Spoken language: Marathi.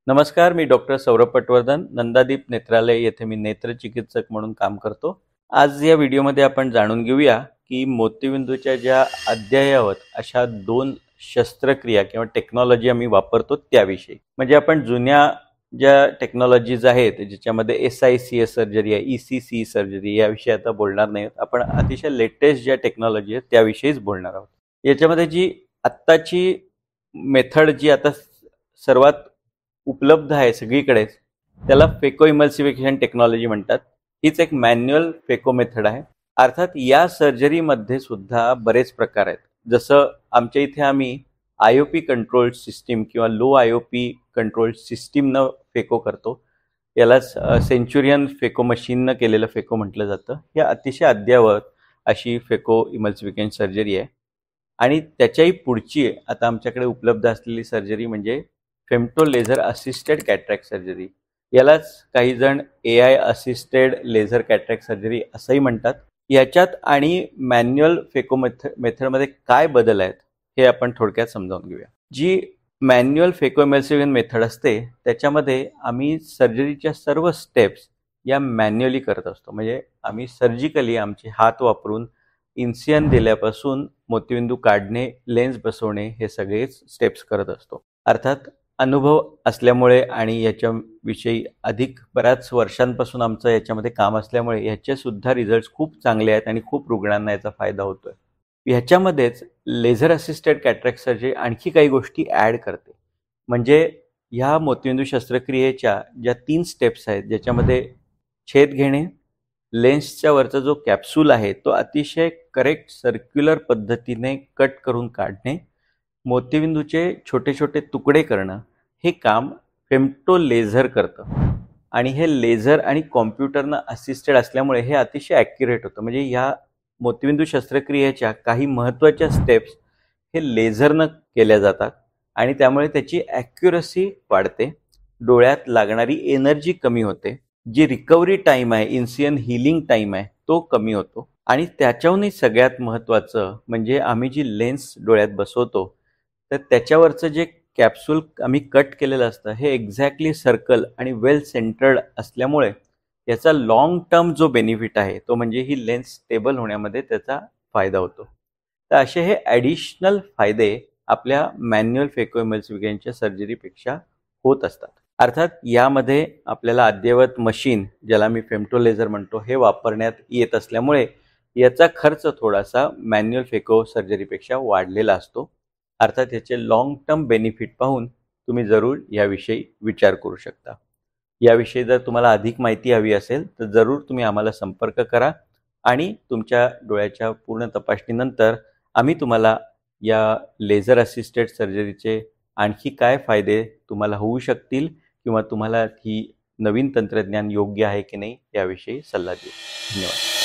नमस्कार, मी डॉक्टर सौरभ पटवर्धन, नंदादीप नेत्रालय येथे मी नेत्रचिकित्सक म्हणून काम करतो. आज या व्हिडिओमध्ये आपण जाणून घेऊया की मोतीबिंदूच्या ज्या अद्ययावत अशा 2 शस्त्रक्रिया किंवा टेक्नॉलॉजी आम्ही वापरतो त्याविषयी. म्हणजे आपण जुन्या ज्या टेक्नॉलॉजीज आहेत ज्याच्यामध्ये SICS सर्जरी आहे, ECC सर्जरी याविषयी आता बोलणार नाही. आपण अतिशय लेटेस्ट ज्या टेक्नॉलॉजी आहेत त्याविषयीच बोलणार आहोत. याच्यामध्ये जी आत्ताची मेथड जी आता सर्वात उपलब्ध आहे सगळीकडेच, त्याला फेको इमल्सिफिकेशन टेक्नॉलॉजी म्हणतात. हीच एक मॅन्युअल फेको मेथड आहे. अर्थात या सर्जरीमध्ये सुद्धा बरेच प्रकार आहेत. जसं आमच्या इथे आम्ही IOP कंट्रोल सिस्टीम किंवा लो IOP कंट्रोल सिस्टीमनं फेको करतो. यालाच सेंचुरियन फेको मशीननं केलेलं फेको म्हटलं जातं. ही अतिशय अद्ययावत अशी फेको इमल्सिफिकेशन सर्जरी आहे. आणि त्याच्याही पुढची आता आमच्याकडे उपलब्ध असलेली सर्जरी म्हणजे femto laser assisted cataract surgery. यालाच काही जण AI assisted laser cataract surgery असंही म्हणतात. याच्यात आणि मॅन्युअल फेको मेथडमध्ये काय बदल आहेत हे आपण थोडक्यात समजावून घेऊया. जी मॅन्युअल फेको इमल्सिफिकेशन मेथड असते त्याच्यामध्ये आम्ही सर्जरीच्या सर्व स्टेप्स या मॅन्युअली करत असतो. म्हणजे आम्ही सर्जिकली आमचे हात वापरून इन्सियन दिल्यापासून मोतीबिंदू काढणे, लेन्स बसवणे हे सगळेच स्टेप्स करत असतो. अर्थात अनुभव असल्यामुळे आणि याच्याविषयी अधिक बऱ्याच वर्षांपासून आमचं याच्यामध्ये काम असल्यामुळे याचे सुद्धा रिझल्ट्स खूप चांगले आहेत आणि खूप रुग्णांना याचा फायदा होतोय. ह्याच्यामध्येच लेझर असिस्टेड कॅटरॅक्ट सर्जरी आणखी काही गोष्टी ॲड करते. म्हणजे ह्या मोतीबिंदू शस्त्रक्रियेच्या ज्या 3 स्टेप्स आहेत ज्याच्यामध्ये छेद घेणे, लेन्सच्या वरचा जो कॅप्सूल आहे तो अतिशय करेक्ट सर्क्युलर पद्धतीने कट करून काढणे, मोतीबिंदूचे छोटे छोटे तुकडे करणं, हे काम फेमटो लेझर करतं. आणि हे लेझर आणि कॉम्प्युटरनं असिस्टेड असल्यामुळे हे अतिशय ॲक्युरेट होतं. म्हणजे ह्या मोतीबिंदू शस्त्रक्रियेच्या काही महत्त्वाच्या स्टेप्स हे लेझरनं केल्या जातात आणि त्यामुळे त्याची ॲक्युरसी वाढते, डोळ्यात लागणारी एनर्जी कमी होते, जी रिकव्हरी टाईम आहे, इन्सियन हिलिंग टाईम आहे तो कमी होतो. आणि त्याच्याहूनही सगळ्यात महत्त्वाचं म्हणजे आम्ही जी लेन्स डोळ्यात बसवतो तर त्याच्यावरचं जे कॅप्सूल आम्ही कट केलेलं असतं हे एक्झॅक्टली सर्कल आणि वेल सेंटर्ड असल्यामुळे याचा लॉंग टर्म जो बेनिफिट आहे तो म्हणजे ही लेन्स स्टेबल होण्यामध्ये त्याचा फायदा होतो. तर असे हे ॲडिशनल फायदे आपल्या मॅन्युअल फेको इमल्सिफिकेशनच्या सर्जरीपेक्षा होत असतात. अर्थात यामध्ये आपल्याला अद्ययावत मशीन ज्याला मी फेमटो लेझर म्हणतो हे वापरण्यात येत असल्यामुळे याचा खर्च थोडासा मॅन्युअल फेको सर्जरीपेक्षा वाढलेला असतो. अर्थात याचे लॉंग टर्म बेनिफिट पाहून तुम्ही जरूर याविषयी विचार करू शकता. याविषयी जर तुम्हाला अधिक माहिती हवी असेल तर जरूर तुम्ही आम्हाला संपर्क करा आणि तुमच्या डोळ्याच्या पूर्ण तपासणीनंतर आम्ही तुम्हाला या लेझर असिस्टेड सर्जरीचे आणखी काय फायदे तुम्हाला होऊ शकतील किंवा तुम्हाला ही नवीन तंत्रज्ञान योग्य आहे की नाही याविषयी सल्ला देऊ. धन्यवाद.